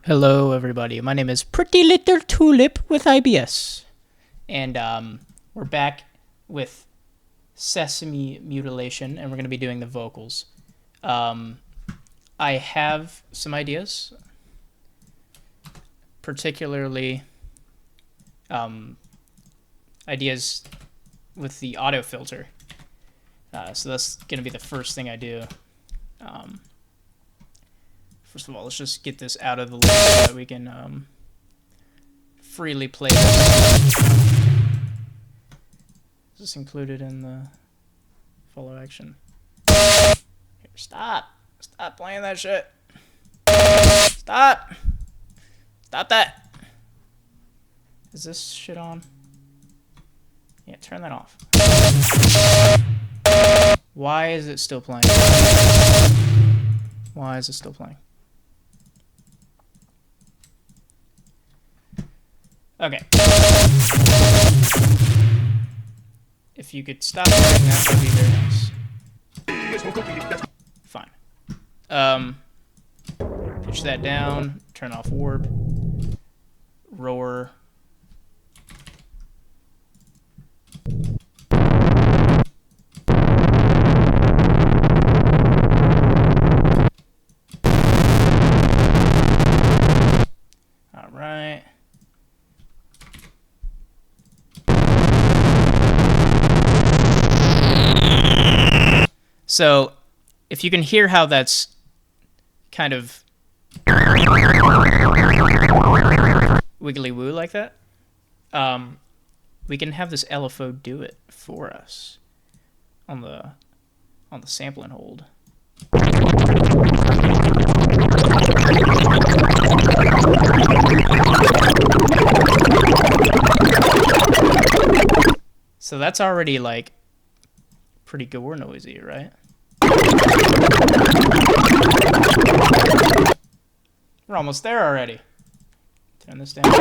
Hello, everybody. My name is Pretty Little Tulip with IBS. And we're back with sesame mutilation, and we're going to be doing the vocals. I have some ideas, particularly ideas with the auto filter. So that's going to be the first thing I do. First of all, let's just get this out of the list so that we can freely play this. Is this included in the follow action? Here, stop! Stop playing that shit! Stop! Stop that! Is this shit on? Yeah, turn that off. Why is it still playing? Why is it still playing? Okay. If you could stop doing that, that would be very nice. Fine. Pitch that down. Turn off warp. Roar. All right. So, if you can hear how that's kind of wiggly woo like that, we can have this LFO do it for us on the sample and hold. So that's already like pretty gore noisy, right? We're almost there already. Turn this down.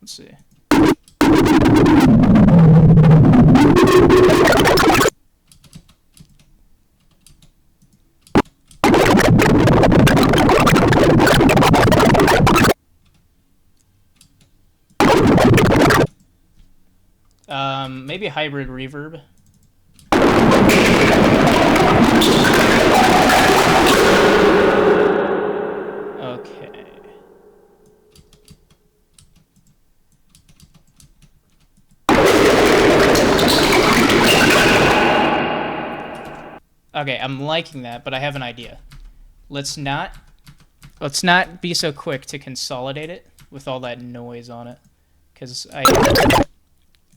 Let's see. Maybe a hybrid reverb. Okay. Okay, I'm liking that, but I have an idea. Let's not be so quick to consolidate it with all that noise on it, because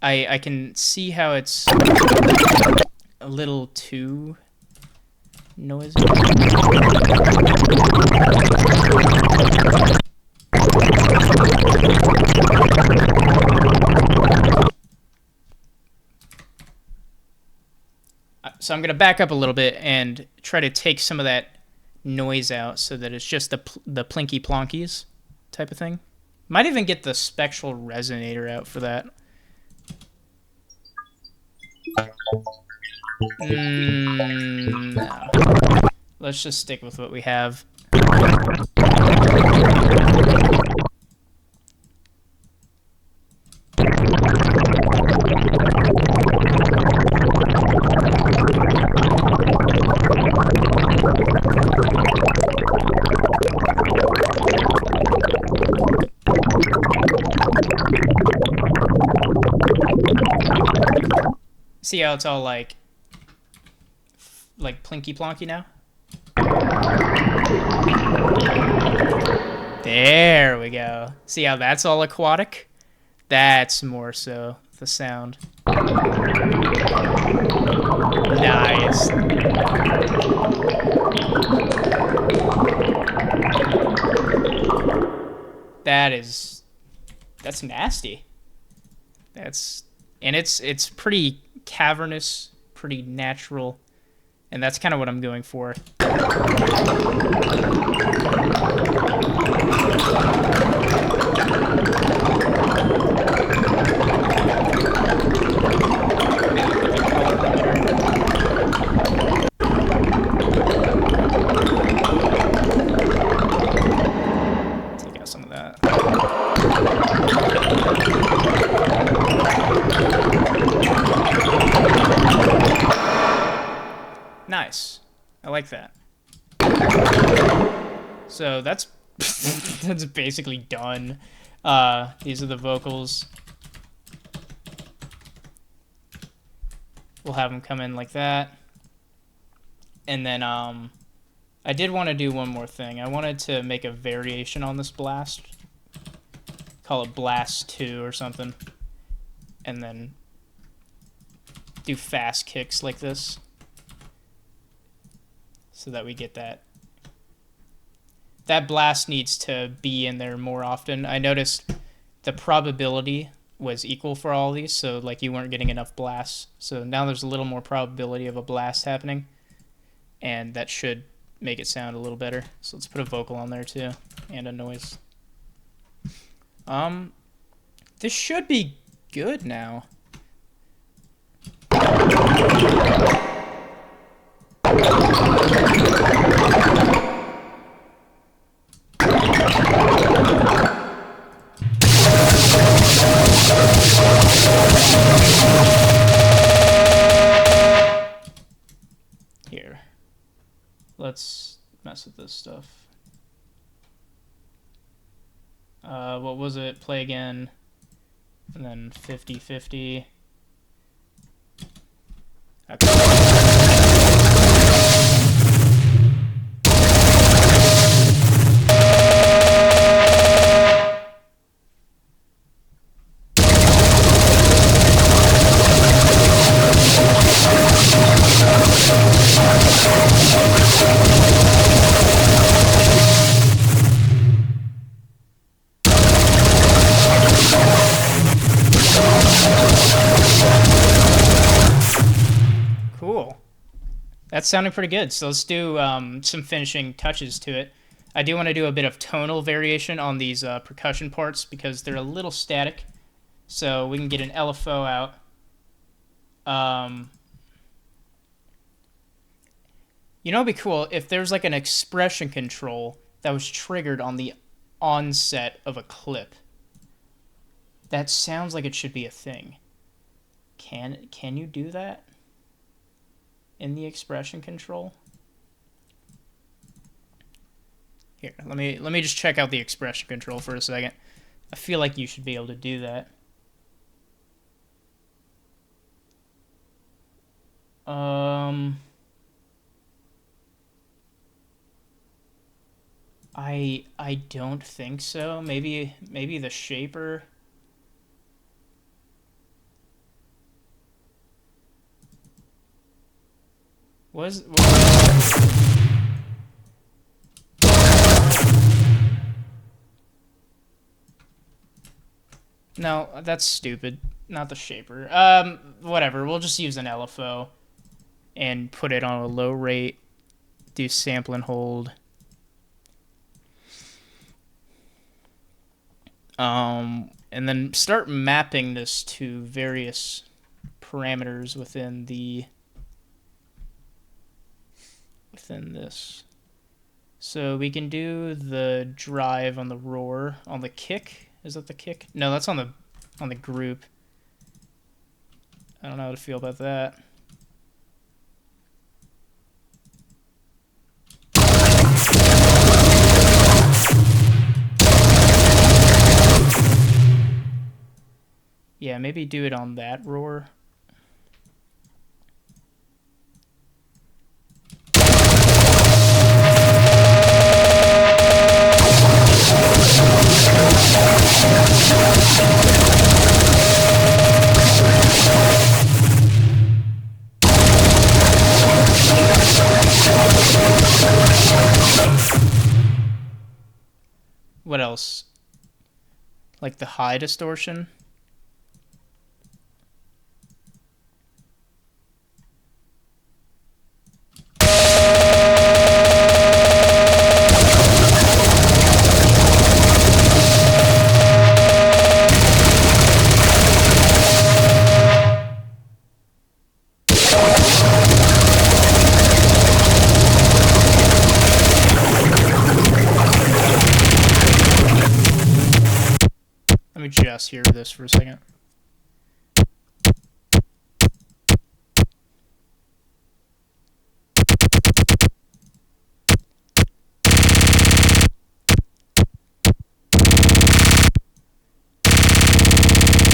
I can see how it's a little too noisy. So I'm going to back up a little bit and try to take some of that noise out so that it's just the plinky plonkies type of thing. Might even get the spectral resonator out for that. No. Let's just stick with what we have. See how it's all like plinky plonky now? There we go. See how that's all aquatic? That's more so the sound. Nice. That's nasty. And it's pretty cavernous, pretty natural, and that's kind of what I'm going for. that. Nice. I like that. So that's that's basically done. These are the vocals. We'll have them come in like that. And then I did want to do one more thing. I wanted to make a variation on this blast. Call it blast 2 or something. And then do fast kicks like this. So that we get that. That blast needs to be in there more often. I noticed the probability was equal for all of these, so like you weren't getting enough blasts. So now there's a little more probability of a blast happening, and that should make it sound a little better. So let's put a vocal on there too, and a noise. This should be good now. Here. Let's mess with this stuff. What was it? Play again. And then 50-50. Cool. That's sounding pretty good. So let's do some finishing touches to it. I do want to do a bit of tonal variation on these percussion parts because they're a little static. So we can get an LFO out. You know, it'd be cool if there's like an expression control that was triggered on the onset of a clip. That sounds like it should be a thing. Can you do that in the expression control? Here, let me just check out the expression control for a second. I feel like you should be able to do that. I don't think so. Maybe the shaper. Was No, that's stupid. Not the shaper. Whatever. We'll just use an LFO and put it on a low rate. Do sample and hold. And then start mapping this to various parameters within this. So we can do the drive on the roar, on the kick. Is that the kick? No, that's on the group. I don't know how to feel about that. Yeah, maybe do it on that roar. What else? Like the high distortion? Let me just hear this for a second.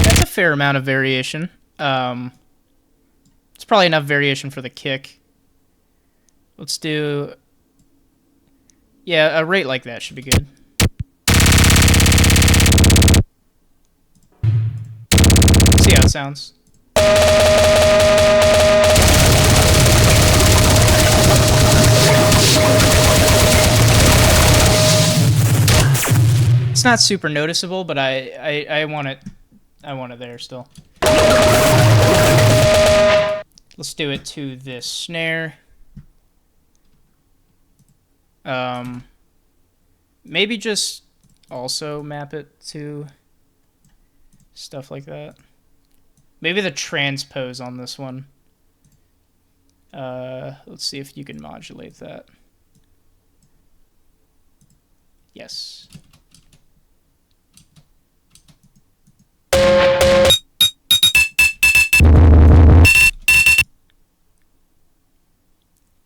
That's a fair amount of variation. It's probably enough variation for the kick. Let's do... Yeah, a rate like that should be good. See how it sounds. It's not super noticeable, but I want it. I want it there still. Let's do it to this snare. Maybe just also map it to stuff like that. Maybe the transpose on this one. Let's see if you can modulate that. Yes.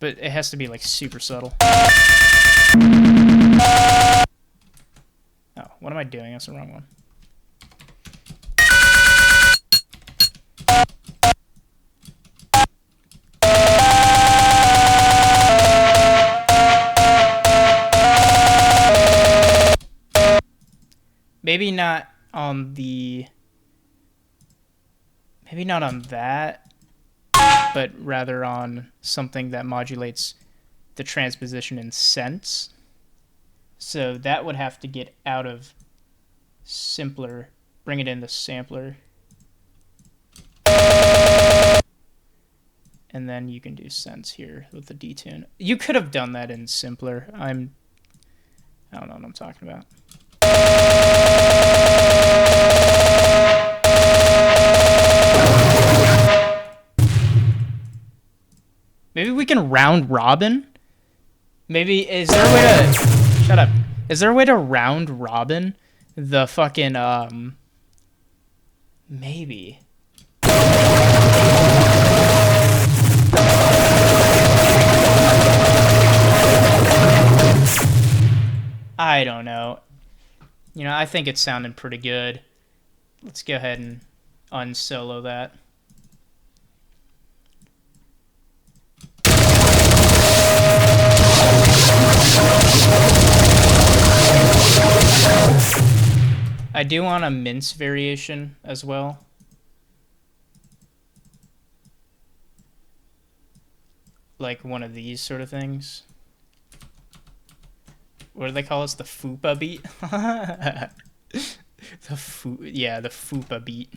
But it has to be like super subtle. Oh, what am I doing? That's the wrong one. Maybe not on the... Maybe not on that, but rather on something that modulates the transposition in sense. So that would have to get out of simpler, bring it into sampler. And then you can do sense here with the detune. You could have done that in simpler. I don't know what I'm talking about. Maybe we can round robin? Maybe, is there a way to... Shut up. Is there a way to round robin the fucking, maybe. I don't know. You know, I think it's sounding pretty good. Let's go ahead and unsolo that. I do want a mince variation as well. Like one of these sort of things. What do they call us? The fupa beat? the fupa beat.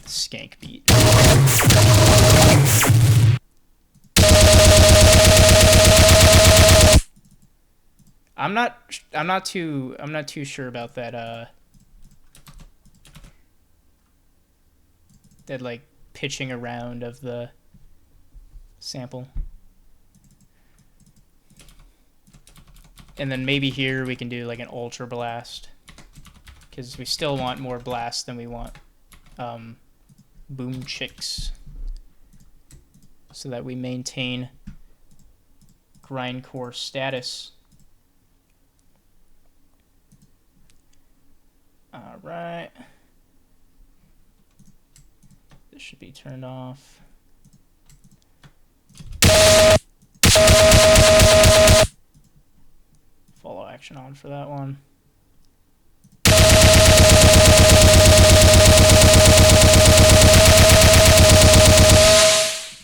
Skank beat. I'm not too sure about that that like pitching around of the sample. And then maybe here we can do like an ultra blast, because we still want more blast than we want boom chicks, so that we maintain grindcore status. All right, this should be turned off. Follow action on for that one.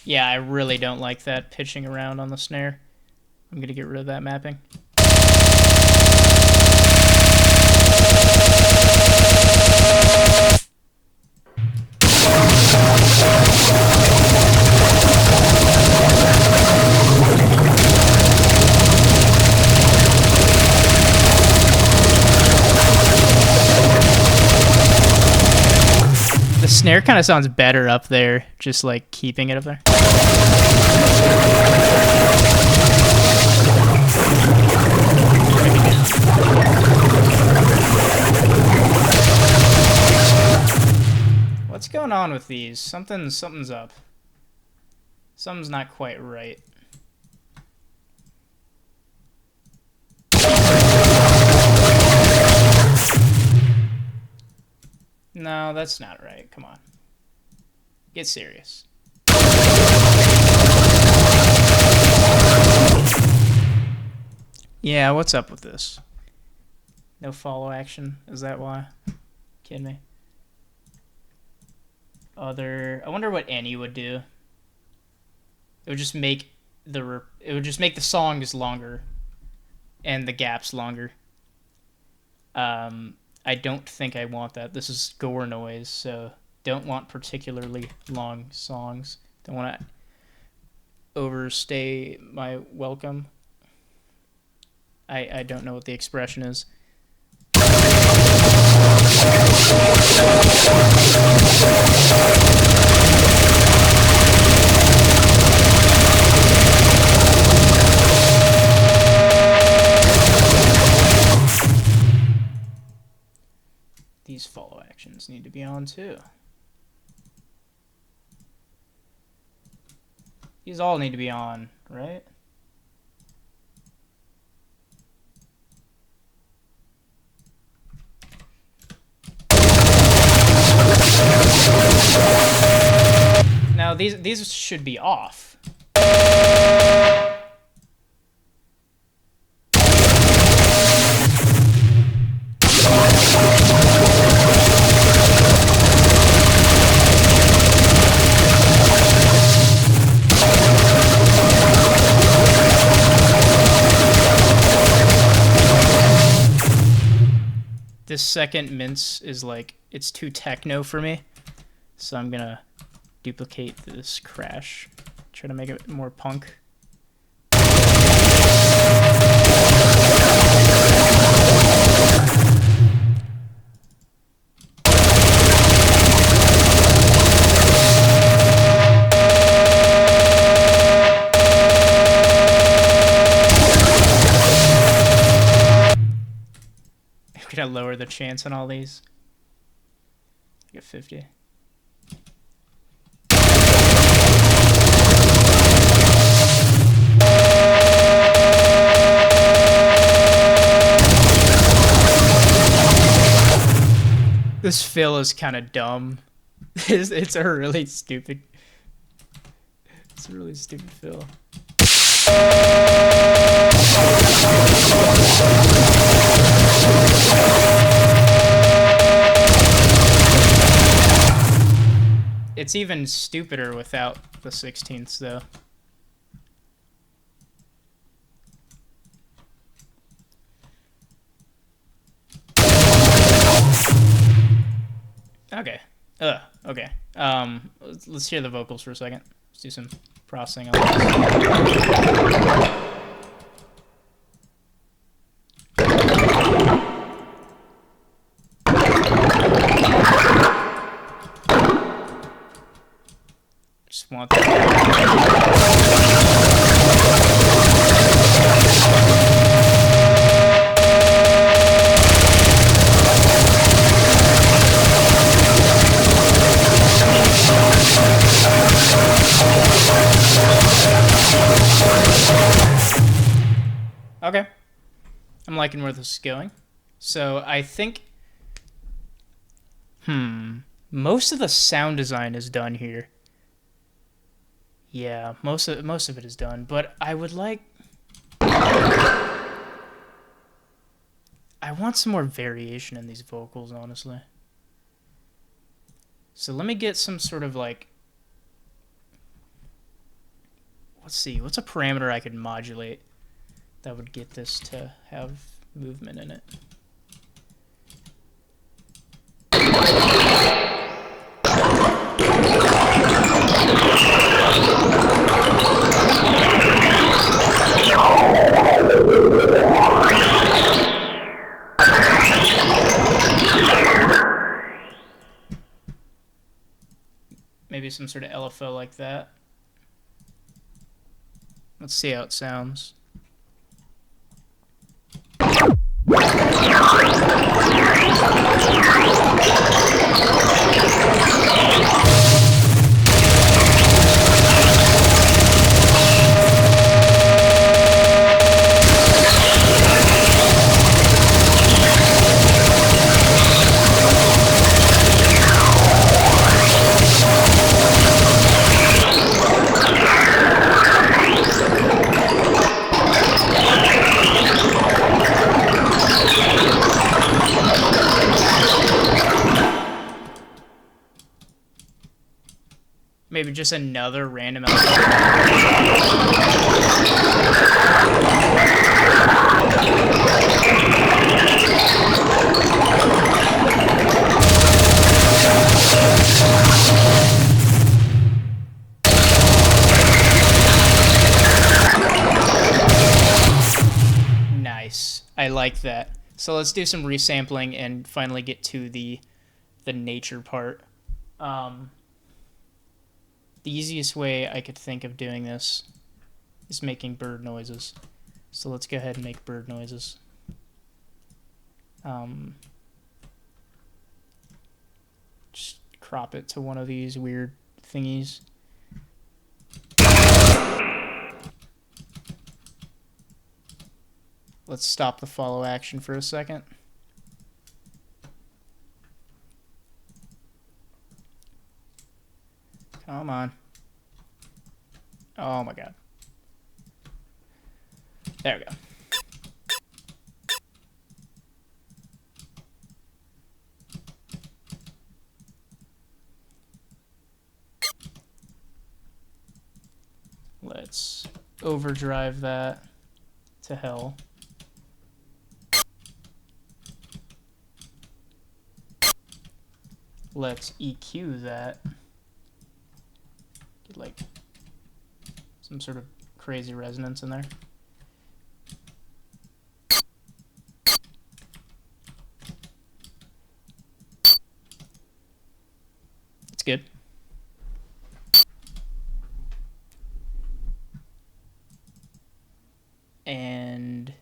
Yeah, I really don't like that pitching around on the snare. I'm gonna get rid of that mapping. The snare kind of sounds better up there, just like keeping it up there. What's going on with these? Something's up. Something's not quite right. No, that's not right. Come on. Get serious. Yeah, what's up with this? No follow action? Is that why? Kidding me? I wonder what any would do. It would just make the songs longer and the gaps longer. I don't think I want that. This is gorenoise, so don't want particularly long songs. Don't want to overstay my welcome. I don't know what the expression is. These follow actions need to be on too. These all need to be on, right? Now these should be off. This second mince is like, it's too techno for me. So I'm gonna duplicate this crash. Try to make it more punk. I'm gonna lower the chance on all these. Get 50. This fill is kind of dumb. It's a really stupid. It's a really stupid fill. It's even stupider without the 16ths, though. Okay. Okay. Let's hear the vocals for a second. Let's do some processing on this. Just want Okay. I'm liking where this is going. So I think most of the sound design is done here. Yeah, most of it is done, but I would like I want some more variation in these vocals, honestly. So let me get some sort of like, let's see, what's a parameter I could modulate that would get this to have movement in it? Maybe some sort of LFO like that. Let's see how it sounds. maybe just another random element. Nice. I like that. So let's do some resampling and finally get to the nature part. The easiest way I could think of doing this is making bird noises. So let's go ahead and make bird noises. Just crop it to one of these weird thingies. Let's stop the follow action for a second. Come on. Oh my god. There we go. Let's overdrive that to hell. Let's EQ that. Get like some sort of crazy resonance in there. It's good. And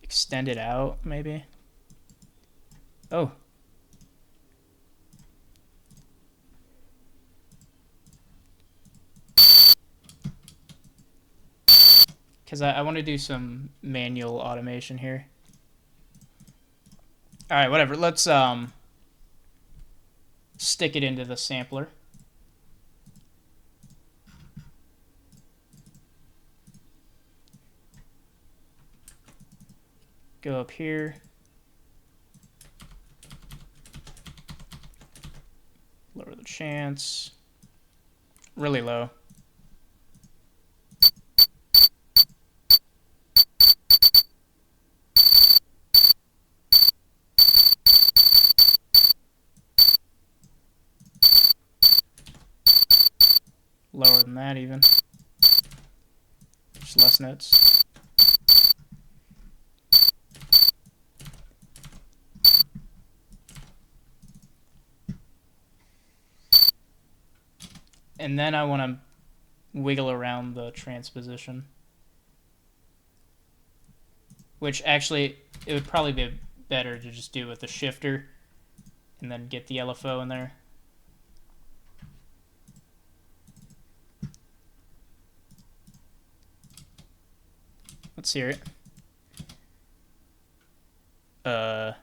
extend it out, maybe. Oh. Because I want to do some manual automation here. All right, whatever. Let's stick it into the sampler. Go up here. Lower the chance. Really low. Lower than that even. Just less notes. And then I want to wiggle around the transposition. Which actually, it would probably be better to just do with the shifter and then get the LFO in there. Let's hear it. How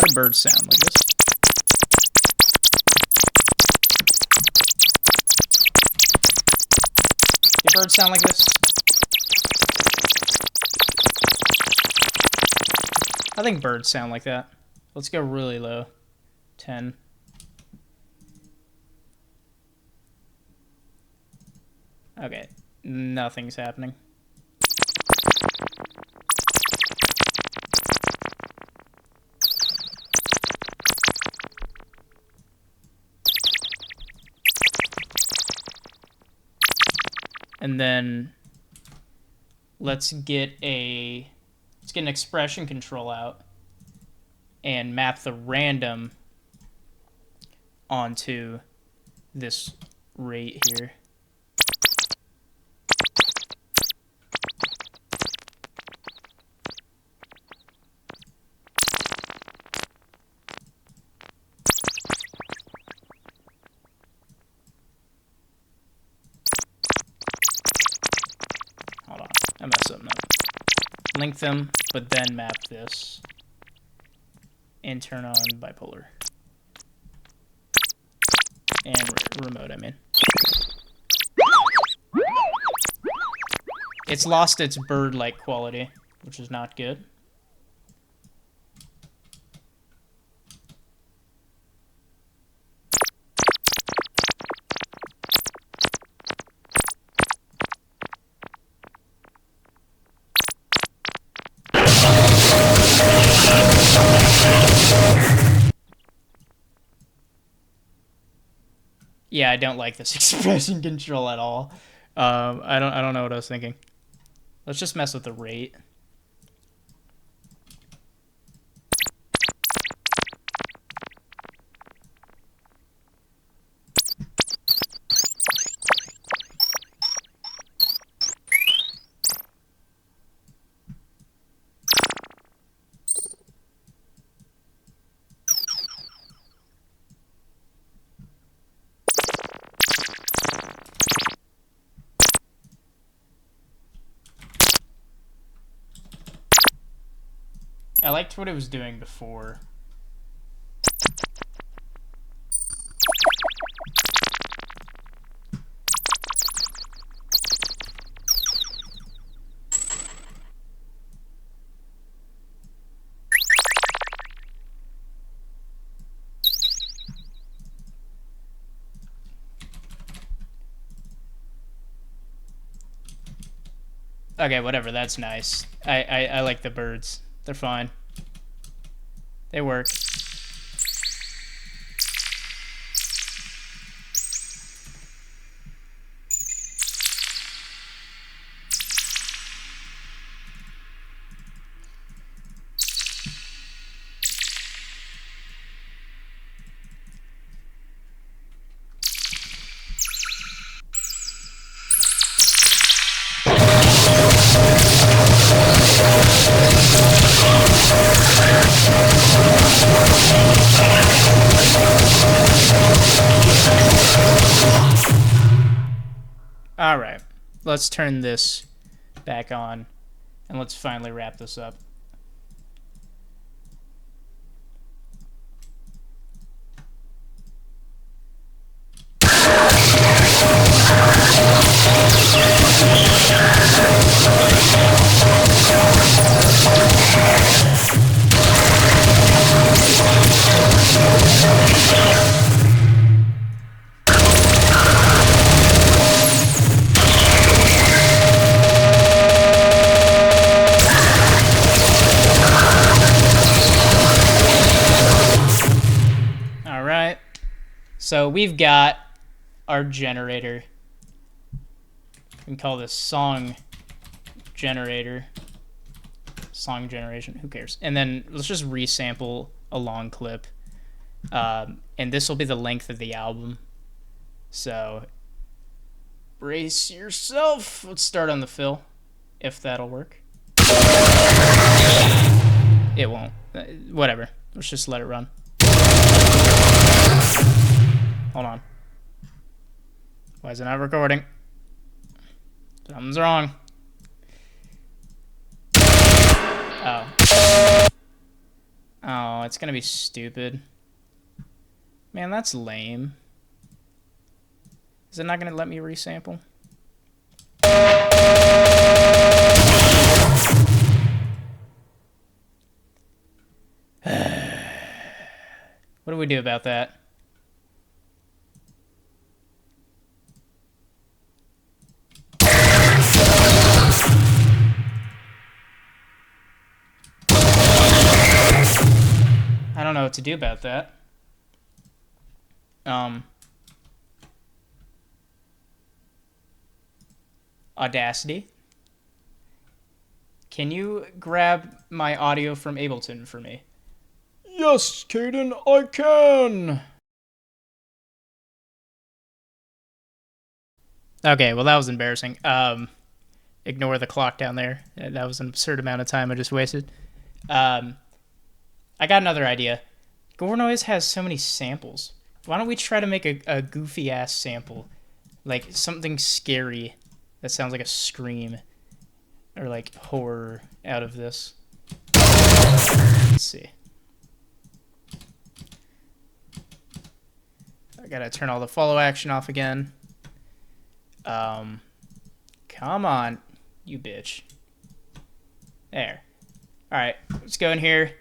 do birds sound like this? Do birds sound like this? I think birds sound like that. Let's go really low. 10. Okay, nothing's happening. And then let's get an expression control out and map the random onto this rate here. Hold on, I messed up now. Link them, but then map this. and turn on bipolar. And remote, I mean. It's lost its bird-like quality, which is not good. Yeah, I don't like this expression control at all. I don't know what I was thinking. Let's just mess with the rate. I liked what it was doing before. Okay, whatever, that's nice. I like the birds. They're fine. They work. All right, let's turn this back on, and let's finally wrap this up. So we've got our generator. We can call this song generator. Song generation, who cares? And then let's just resample a long clip. And this will be the length of the album. So brace yourself. Let's start on the fill, if that'll work. It won't. Whatever. Let's just let it run. Hold on. Why is it not recording? Something's wrong. Oh. Oh, it's gonna be stupid. Man, that's lame. Is it not gonna let me resample? What do we do about that? I don't know what to do about that. Audacity. Can you grab my audio from Ableton for me? Yes, Caden, I can. Okay, well that was embarrassing. Ignore the clock down there. That was an absurd amount of time I just wasted. I got another idea. Gorenoise has so many samples. Why don't we try to make a goofy ass sample? Like something scary that sounds like a scream or like horror out of this. Let's see. I gotta turn all the follow action off again. Come on, you bitch. There. Alright, let's go in here.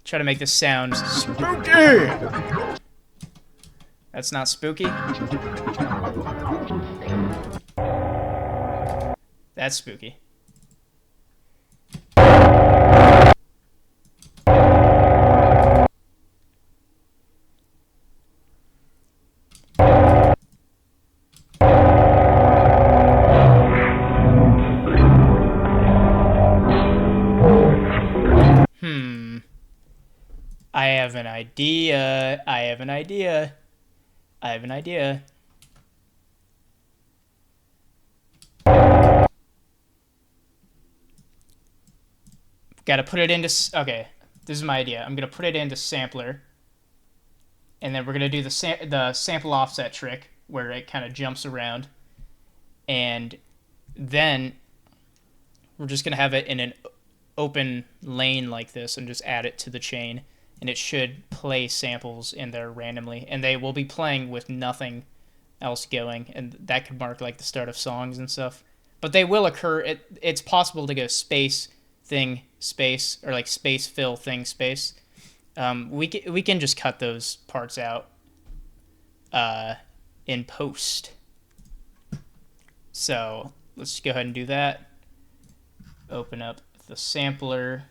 Try to make this sound spooky! That's not spooky. That's spooky. I have an idea. I have an idea. I have an idea. Gotta put it into... Okay, this is my idea. I'm gonna put it into sampler. And then we're gonna do the sample offset trick, where it kind of jumps around. And then we're just gonna have it in an open lane like this and just add it to the chain. And it should play samples in there randomly. And they will be playing with nothing else going. And that could mark like the start of songs and stuff. But they will occur. It's possible to go space, thing, space, or like space, fill, thing, space. We can just cut those parts out in post. So let's go ahead and do that. Open up the sampler.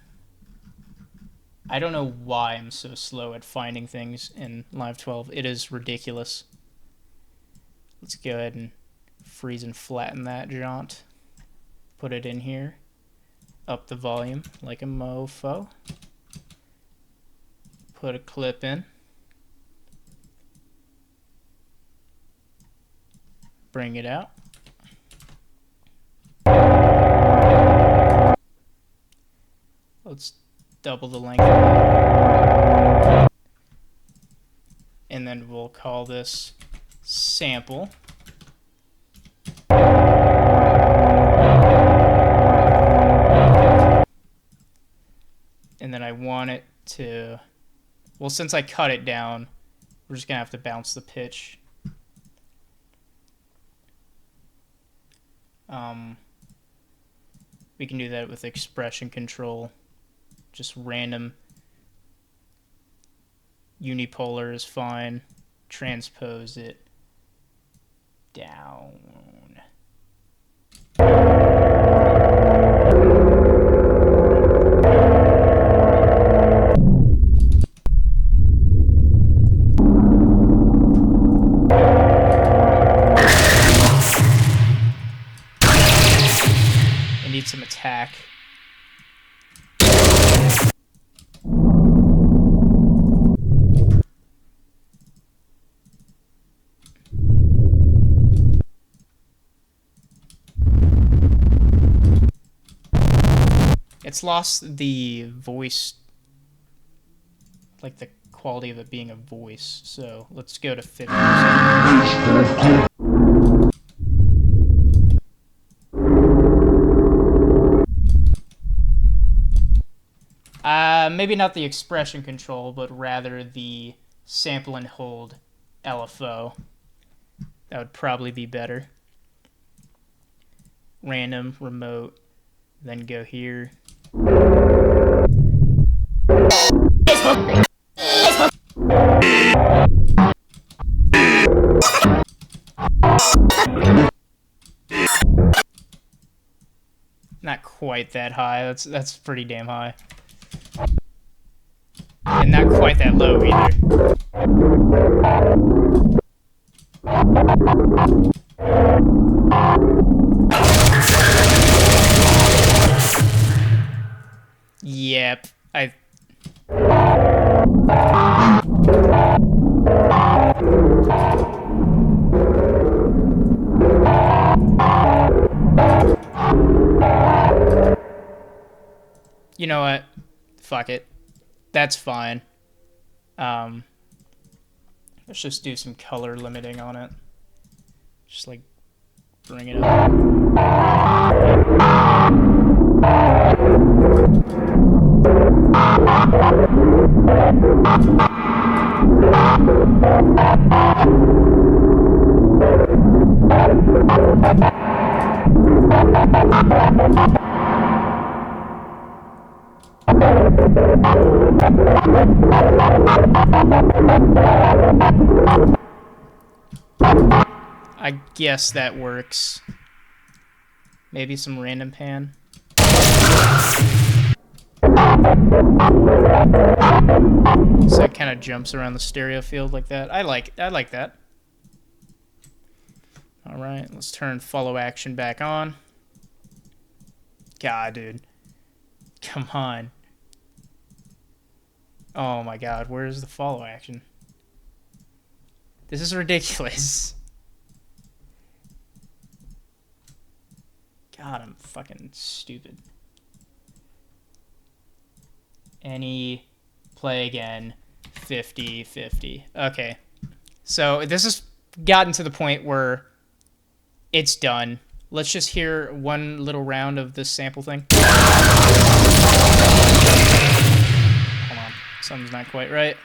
I don't know why I'm so slow at finding things in Live 12. It is ridiculous. Let's go ahead and freeze and flatten that jaunt. Put it in here. Up the volume like a mofo. Put a clip in. Bring it out. Let's double the length of it. And then we'll call this sample. And then I want it to, well, since I cut it down, we're just gonna have to bounce the pitch. We can do that with expression control. Just random unipolar is fine. Transpose it down. I need some attack. It's lost the voice, like the quality of it being a voice, so let's go to 50%. Maybe not the expression control, but rather the sample and hold LFO. That would probably be better. Random, remote, then go here. Not quite that high. That's pretty damn high. And not quite that low either. Yep, you know what? Fuck it. That's fine. Let's just do some color limiting on it. Just like bring it up. I guess that works. Maybe some random pan. So it kind of jumps around the stereo field like that. I like that. All right, let's turn follow action back on. God, dude. Come on. Oh my god, where's the follow action? This is ridiculous. God, I'm fucking stupid. Any play again, 50-50. Okay. So this has gotten to the point where it's done. Let's just hear one little round of this sample thing. Hold on. Something's not quite right.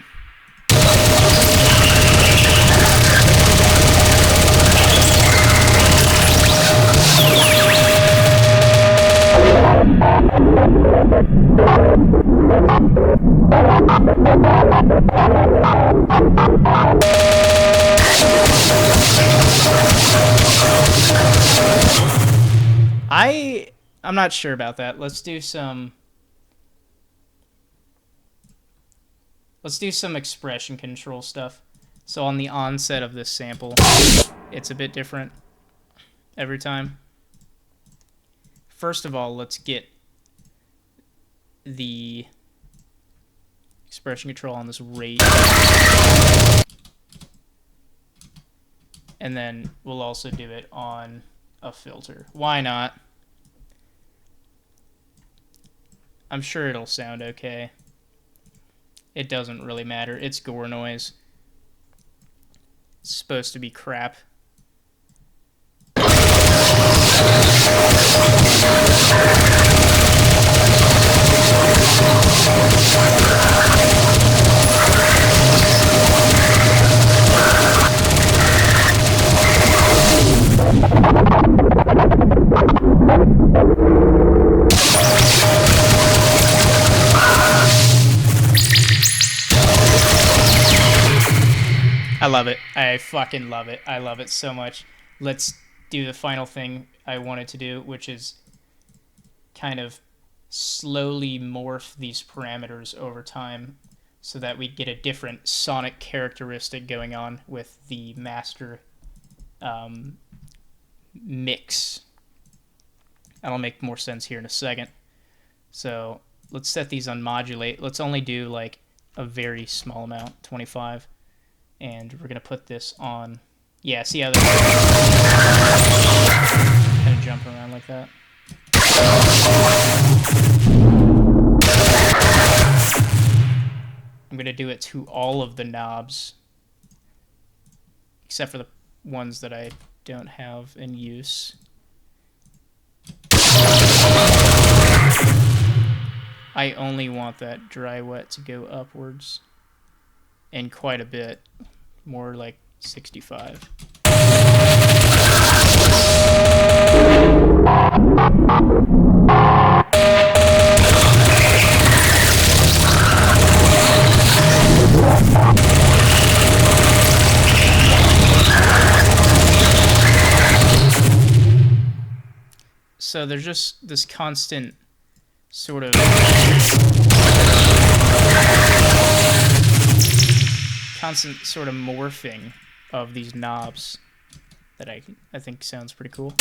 I'm not sure about that. Let's do some expression control stuff. So on the onset of this sample, it's a bit different every time. First of all, let's get the expression control on this rate. And then we'll also do it on a filter. Why not? I'm sure it'll sound okay. It doesn't really matter. It's gorenoise. It's supposed to be crap. I love it. I fucking love it. I love it so much. Let's do the final thing I wanted to do, which is kind of slowly morph these parameters over time so that we get a different sonic characteristic going on with the master mix. That'll make more sense here in a second. So let's set these on modulate. Let's only do like a very small amount, 25. And we're going to put this on... Yeah, see how they're kind of jump around like that? I'm going to do it to all of the knobs, except for the ones that I don't have in use. I only want that dry wet to go upwards, and quite a bit, more like 65. So there's just this constant sort of morphing of these knobs that I think sounds pretty cool.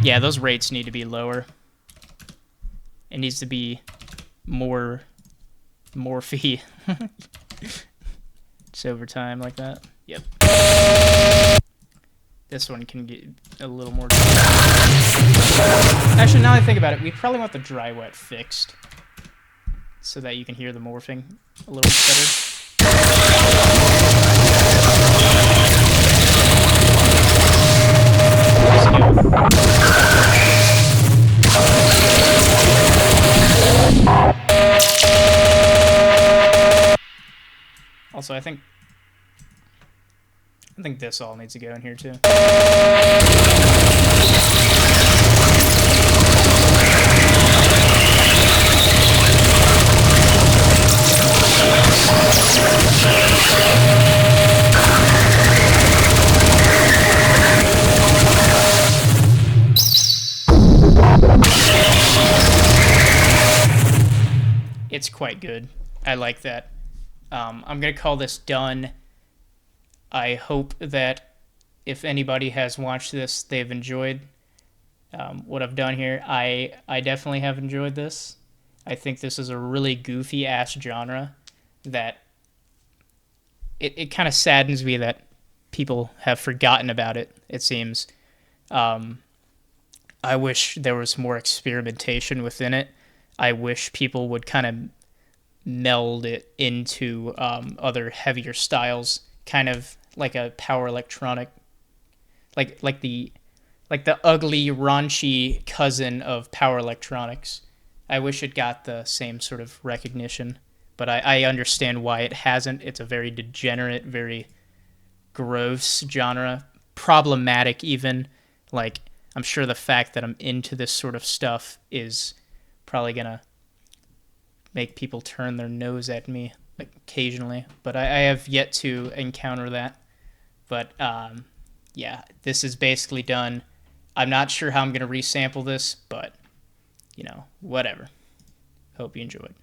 Yeah, those rates need to be lower. It needs to be more morphy. Just over time like that. Yep. This one can get a little more... Actually, now that I think about it, we probably want the dry wet fixed so that you can hear the morphing a little bit better. Also, I think I think this all needs to go in here too. It's quite good. I like that. I'm going to call this done. I hope that if anybody has watched this, they've enjoyed what I've done here. I definitely have enjoyed this. I think this is a really goofy ass genre that it kind of saddens me that people have forgotten about it, it seems. I wish there was more experimentation within it. I wish people would kind of meld it into other heavier styles, kind of like a power electronic, like the ugly, raunchy cousin of power electronics. I wish it got the same sort of recognition, but I understand why it hasn't. It's a very degenerate, very gross genre, problematic even. Like, I'm sure the fact that I'm into this sort of stuff is probably gonna make people turn their nose at me like, occasionally, but I have yet to encounter that. But yeah, this is basically done. I'm not sure how I'm gonna resample this, but whatever. Hope you enjoyed.